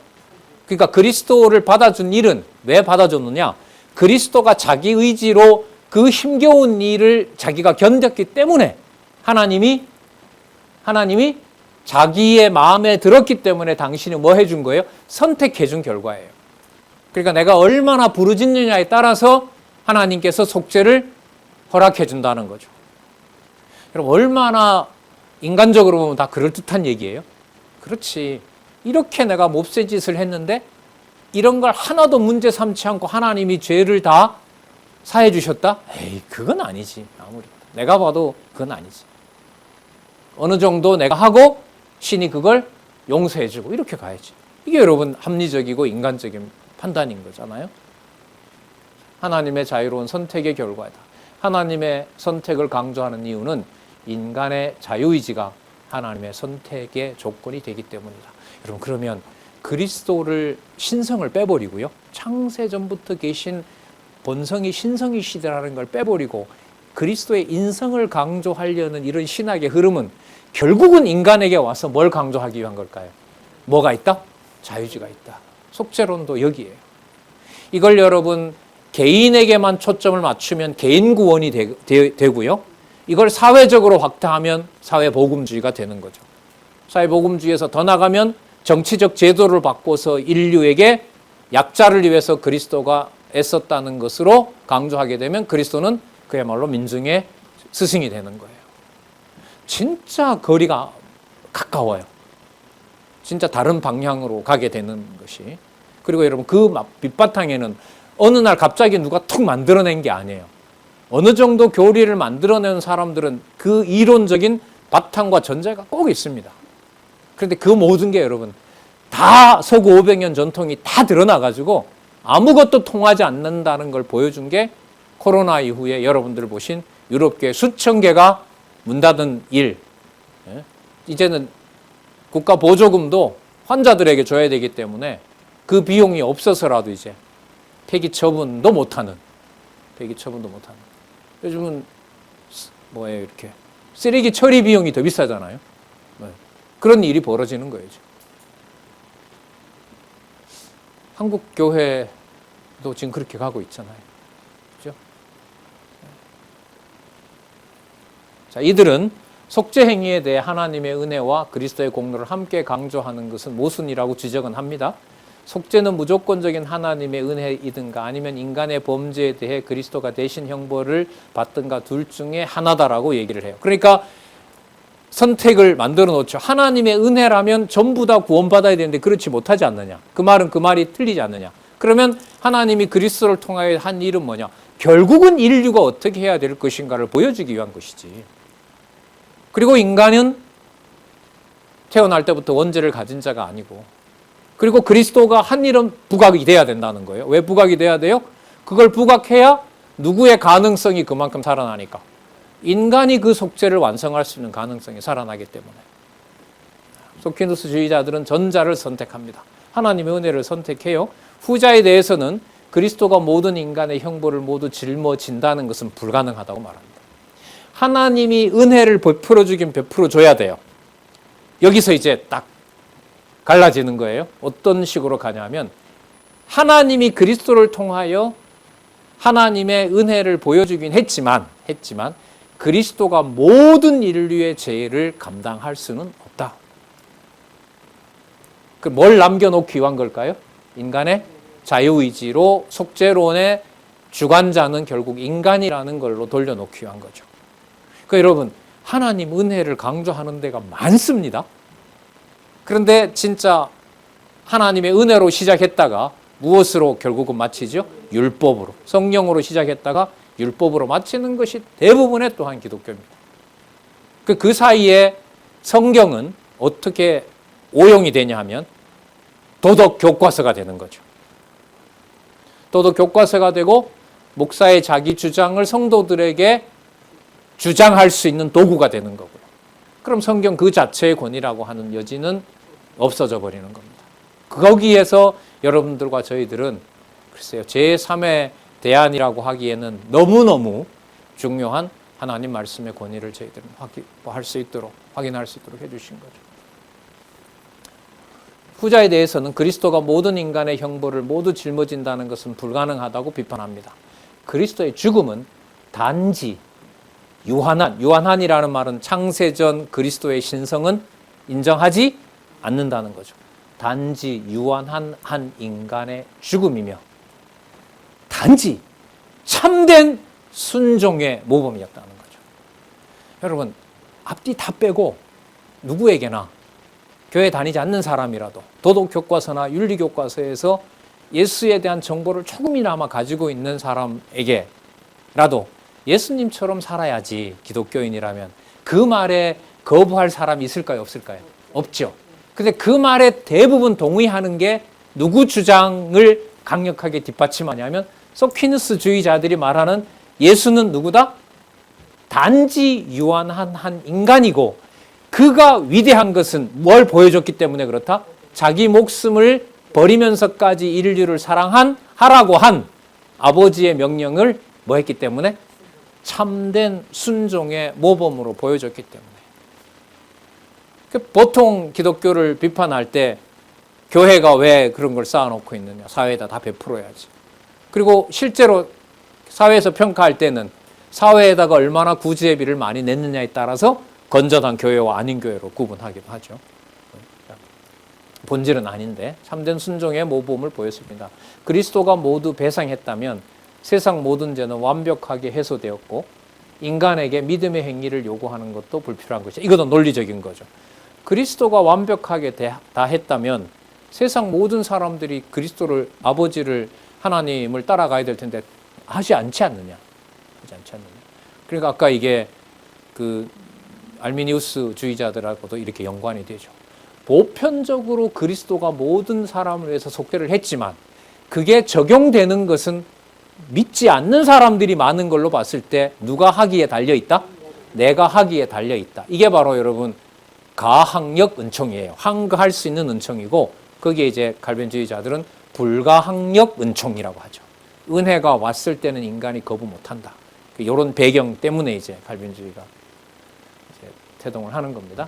그러니까 그리스도를 받아준 일은 왜 받아줬느냐? 그리스도가 자기 의지로 그 힘겨운 일을 자기가 견뎠기 때문에 하나님이 하나님이 자기의 마음에 들었기 때문에 당신이 뭐 해준 거예요? 선택해 준 결과예요. 그러니까 내가 얼마나 부르짖느냐에 따라서 하나님께서 속죄를 허락해 준다는 거죠. 여러분, 얼마나 인간적으로 보면 다 그럴듯한 얘기예요. 그렇지. 이렇게 내가 몹쓸 짓을 했는데 이런 걸 하나도 문제 삼지 않고 하나님이 죄를 다 사해 주셨다? 에이, 그건 아니지. 아무리 내가 봐도 그건 아니지. 어느 정도 내가 하고 신이 그걸 용서해 주고 이렇게 가야지. 이게 여러분 합리적이고 인간적인 판단인 거잖아요. 하나님의 자유로운 선택의 결과다. 하나님의 선택을 강조하는 이유는 인간의 자유의지가 하나님의 선택의 조건이 되기 때문이다. 여러분, 그러면 그리스도를 신성을 빼버리고요, 창세전부터 계신 본성이 신성이 시대라는 걸 빼버리고 그리스도의 인성을 강조하려는 이런 신학의 흐름은 결국은 인간에게 와서 뭘 강조하기 위한 걸까요? 뭐가 있다? 자유의지가 있다. 속죄론도 여기에요. 이걸 여러분 개인에게만 초점을 맞추면 개인 구원이 되고요, 이걸 사회적으로 확대하면 사회복음주의가 되는 거죠. 사회복음주의에서 더 나가면 정치적 제도를 바꿔서 인류에게 약자를 위해서 그리스도가 애썼다는 것으로 강조하게 되면 그리스도는 그야말로 민중의 스승이 되는 거예요. 진짜 거리가 가까워요. 진짜 다른 방향으로 가게 되는 것이. 그리고 여러분, 그 밑바탕에는 어느 날 갑자기 누가 툭 만들어낸 게 아니에요. 어느 정도 교리를 만들어내는 사람들은 그 이론적인 바탕과 전제가 꼭 있습니다. 그런데 그 모든 게 여러분 다 서구 500년 전통이 다 드러나가지고 아무것도 통하지 않는다는 걸 보여준 게 코로나 이후에 여러분들 보신 유럽교회 수천 개가 문 닫은 일. 이제는 국가 보조금도 환자들에게 줘야 되기 때문에 그 비용이 없어서라도 이제 폐기 처분도 못하는. 요즘은 뭐예요, 이렇게 쓰레기 처리 비용이 더 비싸잖아요. 그런 일이 벌어지는 거예요. 한국 교회도 지금 그렇게 가고 있잖아요. 그렇죠? 자, 이들은 속죄 행위에 대해 하나님의 은혜와 그리스도의 공로를 함께 강조하는 것은 모순이라고 지적은 합니다. 속죄는 무조건적인 하나님의 은혜이든가 아니면 인간의 범죄에 대해 그리스도가 대신 형벌을 받든가 둘 중에 하나다라고 얘기를 해요. 그러니까 선택을 만들어 놓죠. 하나님의 은혜라면 전부 다 구원받아야 되는데 그렇지 못하지 않느냐. 그 말은 그 말이 틀리지 않느냐. 그러면 하나님이 그리스도를 통하여 한 일은 뭐냐. 결국은 인류가 어떻게 해야 될 것인가를 보여주기 위한 것이지. 그리고 인간은 태어날 때부터 원죄를 가진 자가 아니고, 그리고 그리스도가 한 일은 부각이 돼야 된다는 거예요. 왜 부각이 돼야 돼요? 그걸 부각해야 누구의 가능성이 그만큼 살아나니까. 인간이 그 속죄를 완성할 수 있는 가능성이 살아나기 때문에. 소키누스주의자들은 전자를 선택합니다. 하나님의 은혜를 선택해요. 후자에 대해서는 그리스도가 모든 인간의 형벌을 모두 짊어진다는 것은 불가능하다고 말합니다. 하나님이 은혜를 베풀어 주긴 베풀어 줘야 돼요. 여기서 이제 딱 갈라지는 거예요. 어떤 식으로 가냐면 하나님이 그리스도를 통하여 하나님의 은혜를 보여주긴 했지만 그리스도가 모든 인류의 죄를 감당할 수는 없다. 그 뭘 남겨놓기 위한 걸까요? 인간의 자유의지로 속죄론의 주관자는 결국 인간이라는 걸로 돌려놓기 위한 거죠. 그러니까 여러분, 하나님 은혜를 강조하는 데가 많습니다. 그런데 진짜 하나님의 은혜로 시작했다가 무엇으로 결국은 마치죠? 율법으로. 성령으로 시작했다가 율법으로 마치는 것이 대부분의 또한 기독교입니다. 그 사이에 성경은 어떻게 오용이 되냐 하면 도덕 교과서가 되는 거죠. 도덕 교과서가 되고 목사의 자기 주장을 성도들에게 주장할 수 있는 도구가 되는 거고요. 그럼 성경 그 자체의 권위라고 하는 여지는 없어져 버리는 겁니다. 거기에서 여러분들과 저희들은 글쎄요, 제3의 대안이라고 하기에는 너무너무 중요한 하나님 말씀의 권위를 저희들은 확인할 수 있도록 해주신 거죠. 후자에 대해서는 그리스도가 모든 인간의 형벌을 모두 짊어진다는 것은 불가능하다고 비판합니다. 그리스도의 죽음은 단지 유한한이라는 말은 창세전 그리스도의 신성은 인정하지 않는다는 거죠. 단지 유한한 한 인간의 죽음이며 단지 참된 순종의 모범이었다는 거죠. 여러분, 앞뒤 다 빼고 누구에게나 교회 다니지 않는 사람이라도 도덕교과서나 윤리교과서에서 예수에 대한 정보를 조금이나마 가지고 있는 사람에게라도 예수님처럼 살아야지 기독교인이라면 그 말에 거부할 사람이 있을까요? 없을까요? 없죠. 근데 그 말에 대부분 동의하는 게 누구 주장을 강력하게 뒷받침하냐면 소퀴누스주의자들이 말하는 예수는 누구다? 단지 유한한 한 인간이고 그가 위대한 것은 뭘 보여줬기 때문에 그렇다? 자기 목숨을 버리면서까지 인류를 하라고 한 아버지의 명령을 뭐 했기 때문에? 참된 순종의 모범으로 보여줬기 때문에. 보통 기독교를 비판할 때 교회가 왜 그런 걸 쌓아놓고 있느냐, 사회에다 다 베풀어야지. 그리고 실제로 사회에서 평가할 때는 사회에다가 얼마나 구제비를 많이 냈느냐에 따라서 건전한 교회와 아닌 교회로 구분하기도 하죠. 본질은 아닌데 참된 순종의 모범을 보였습니다. 그리스도가 모두 배상했다면 세상 모든 죄는 완벽하게 해소되었고 인간에게 믿음의 행위를 요구하는 것도 불필요한 것이죠. 이것도 논리적인 거죠. 그리스도가 완벽하게 다 했다면 세상 모든 사람들이 그리스도를, 아버지를, 하나님을 따라가야 될 텐데 하지 않지 않느냐. 그러니까 아까 이게 그 알미니우스 주의자들하고도 이렇게 연관이 되죠. 보편적으로 그리스도가 모든 사람을 위해서 속죄를 했지만 그게 적용되는 것은 믿지 않는 사람들이 많은 걸로 봤을 때 누가 하기에 달려있다? 내가 하기에 달려있다. 이게 바로 여러분 가항력 은총이에요. 항거할 수 있는 은총이고 거기에 이제 갈변주의자들은 불가항력 은총이라고 하죠. 은혜가 왔을 때는 인간이 거부 못한다. 이런 배경 때문에 이제 갈변주의가 이제 태동을 하는 겁니다.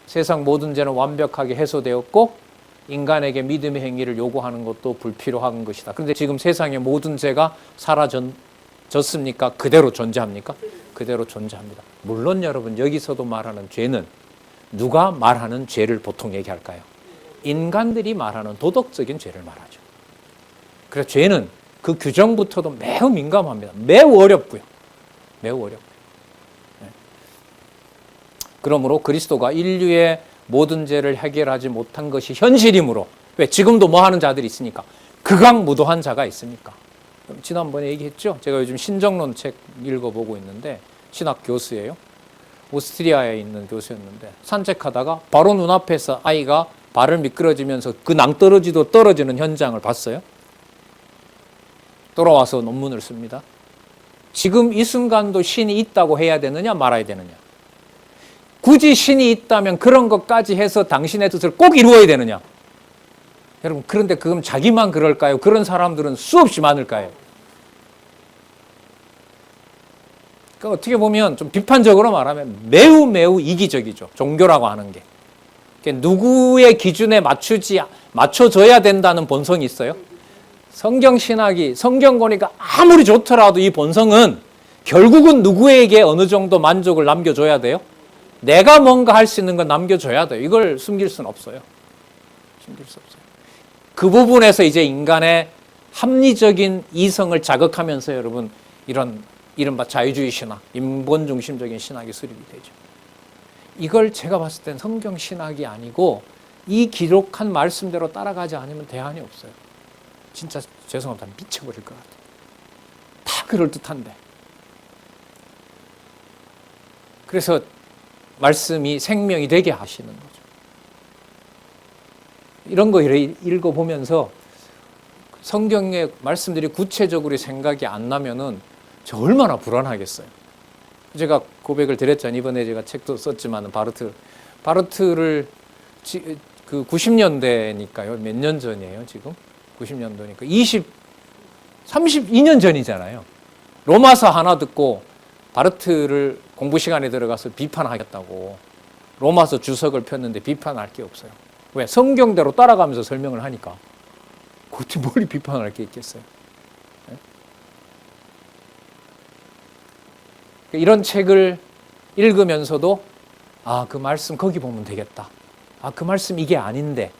세상 모든 죄는 완벽하게 해소되었고 인간에게 믿음의 행위를 요구하는 것도 불필요한 것이다. 그런데 지금 세상의 모든 죄가 사라졌습니까? 그대로 존재합니까? 그대로 존재합니다. 물론 여러분 여기서도 말하는 죄는 누가 말하는 죄를 보통 얘기할까요? 인간들이 말하는 도덕적인 죄를 말하죠. 그래서 죄는 그 규정부터도 매우 민감합니다. 매우 어렵고요. 그러므로 그리스도가 인류의 모든 죄를 해결하지 못한 것이 현실이므로, 왜? 지금도 뭐 하는 자들이 있으니까. 극악무도한 자가 있으니까. 지난번에 얘기했죠. 제가 요즘 신정론 책 읽어보고 있는데 신학 교수예요. 오스트리아에 있는 교수였는데 산책하다가 바로 눈앞에서 아이가 발을 미끄러지면서 그 낭떠러지도 떨어지는 현장을 봤어요. 돌아와서 논문을 씁니다. 지금 이 순간도 신이 있다고 해야 되느냐 말아야 되느냐. 굳이 신이 있다면 그런 것까지 해서 당신의 뜻을 꼭 이루어야 되느냐. 여러분, 그런데 그럼 자기만 그럴까요? 그런 사람들은 수없이 많을까요? 그러니까 어떻게 보면 좀 비판적으로 말하면 매우 이기적이죠. 종교라고 하는 게. 그러니까 누구의 기준에 맞춰줘야 된다는 본성이 있어요. 성경신학이, 성경권위가 아무리 좋더라도 이 본성은 결국은 누구에게 어느 정도 만족을 남겨줘야 돼요? 내가 뭔가 할 수 있는 건 남겨줘야 돼요. 이걸 숨길 수는 없어요. 그 부분에서 이제 인간의 합리적인 이성을 자극하면서 여러분 이런 이른바 자유주의 신학, 인본중심적인 신학이 수립이 되죠. 이걸 제가 봤을 땐 성경 신학이 아니고 이 기록한 말씀대로 따라가지 않으면 대안이 없어요. 진짜 죄송합니다. 미쳐버릴 것 같아요. 다 그럴듯한데. 그래서 말씀이 생명이 되게 하시는 거죠. 이런 거 읽어보면서 성경의 말씀들이 구체적으로 생각이 안 나면은 저 얼마나 불안하겠어요. 제가 고백을 드렸잖아요. 이번에 제가 책도 썼지만 바르트를 그 90년대니까요. 몇 년 전이에요, 지금? 90년도니까 32년 전이잖아요. 로마서 하나 듣고 바르트를 공부 시간에 들어가서 비판하겠다고 로마서 주석을 폈는데 비판할 게 없어요. 왜? 성경대로 따라가면서 설명을 하니까. 그것도 뭘 비판할 게 있겠어요. 네? 이런 책을 읽으면서도 그 말씀 거기 보면 되겠다. 그 말씀 이게 아닌데.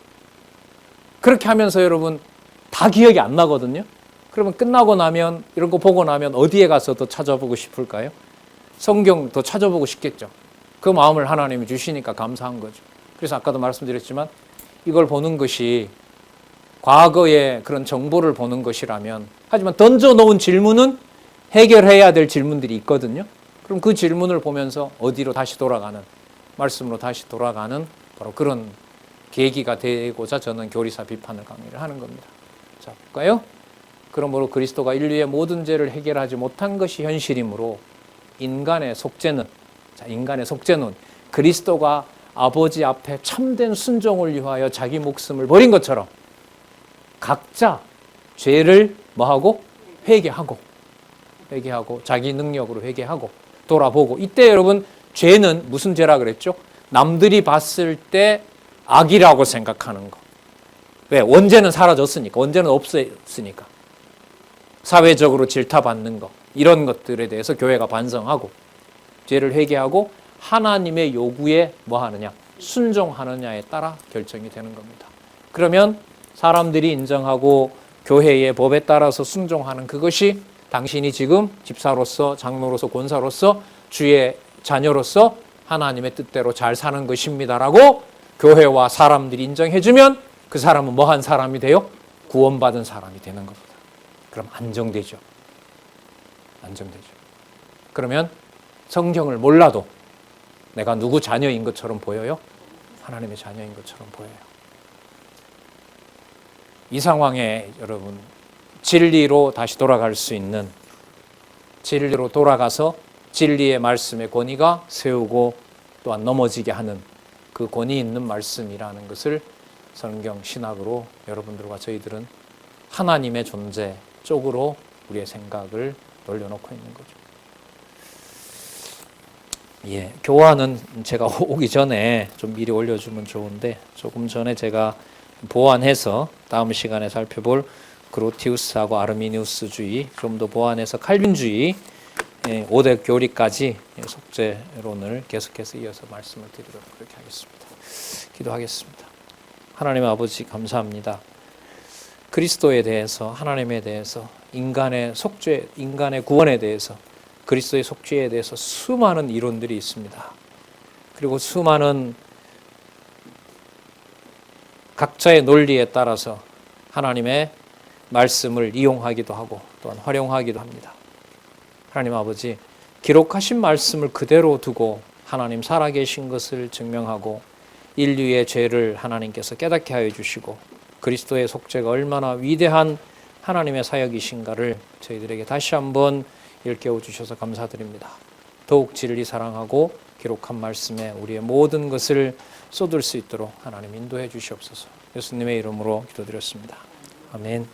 그렇게 하면서 여러분 다 기억이 안 나거든요. 그러면 끝나고 나면 이런 거 보고 나면 어디에 가서 더 찾아보고 싶을까요? 성경 더 찾아보고 싶겠죠. 그 마음을 하나님이 주시니까 감사한 거죠. 그래서 아까도 말씀드렸지만 이걸 보는 것이 과거의 그런 정보를 보는 것이라면, 하지만 던져놓은 질문은 해결해야 될 질문들이 있거든요. 그럼 그 질문을 보면서 어디로 다시 돌아가는, 말씀으로 다시 돌아가는 바로 그런 계기가 되고자 저는 교리사 비판을 강의를 하는 겁니다. 자, 볼까요? 그러므로 그리스도가 인류의 모든 죄를 해결하지 못한 것이 현실이므로 인간의 속죄는 그리스도가 아버지 앞에 참된 순종을 위하여 자기 목숨을 버린 것처럼 각자 죄를 뭐하고? 회개하고 자기 능력으로 회개하고 돌아보고. 이때 여러분 죄는 무슨 죄라 그랬죠? 남들이 봤을 때 악이라고 생각하는 거. 왜? 원죄는 사라졌으니까. 원죄는 없었으니까. 사회적으로 질타받는 거. 이런 것들에 대해서 교회가 반성하고 죄를 회개하고 하나님의 요구에 뭐 하느냐? 순종하느냐에 따라 결정이 되는 겁니다. 그러면 사람들이 인정하고 교회의 법에 따라서 순종하는 그것이 당신이 지금 집사로서, 장로로서, 권사로서, 주의 자녀로서 하나님의 뜻대로 잘 사는 것입니다라고 교회와 사람들이 인정해주면 그 사람은 뭐한 사람이 돼요? 구원받은 사람이 되는 겁니다. 그럼 안정되죠. 그러면 성경을 몰라도 내가 누구 자녀인 것처럼 보여요? 하나님의 자녀인 것처럼 보여요. 이 상황에 여러분 진리로 다시 돌아갈 수 있는, 진리로 돌아가서 진리의 말씀의 권위가 세우고 또한 넘어지게 하는 그 권위 있는 말씀이라는 것을 성경 신학으로 여러분들과 저희들은 하나님의 존재 쪽으로 우리의 생각을 돌려놓고 있는 거죠. 교환은 제가 오기 전에 좀 미리 올려주면 좋은데, 조금 전에 제가 보완해서 다음 시간에 살펴볼 그로티우스하고 아르미니우스주의, 좀 더 보완해서 칼빈주의 5대 교리까지 속죄론을 계속해서 이어서 말씀을 드리도록 그렇게 하겠습니다. 기도하겠습니다. 하나님 아버지 감사합니다. 그리스도에 대해서, 하나님에 대해서, 인간의 속죄, 인간의 구원에 대해서, 그리스도의 속죄에 대해서 수많은 이론들이 있습니다. 그리고 수많은 각자의 논리에 따라서 하나님의 말씀을 이용하기도 하고 또한 활용하기도 합니다. 하나님 아버지, 기록하신 말씀을 그대로 두고 하나님 살아계신 것을 증명하고 인류의 죄를 하나님께서 깨닫게 하여 주시고 그리스도의 속죄가 얼마나 위대한 하나님의 사역이신가를 저희들에게 다시 한번 일깨워 주셔서 감사드립니다. 더욱 진리 사랑하고 기록한 말씀에 우리의 모든 것을 쏟을 수 있도록 하나님 인도해 주시옵소서. 예수님의 이름으로 기도드렸습니다. 아멘.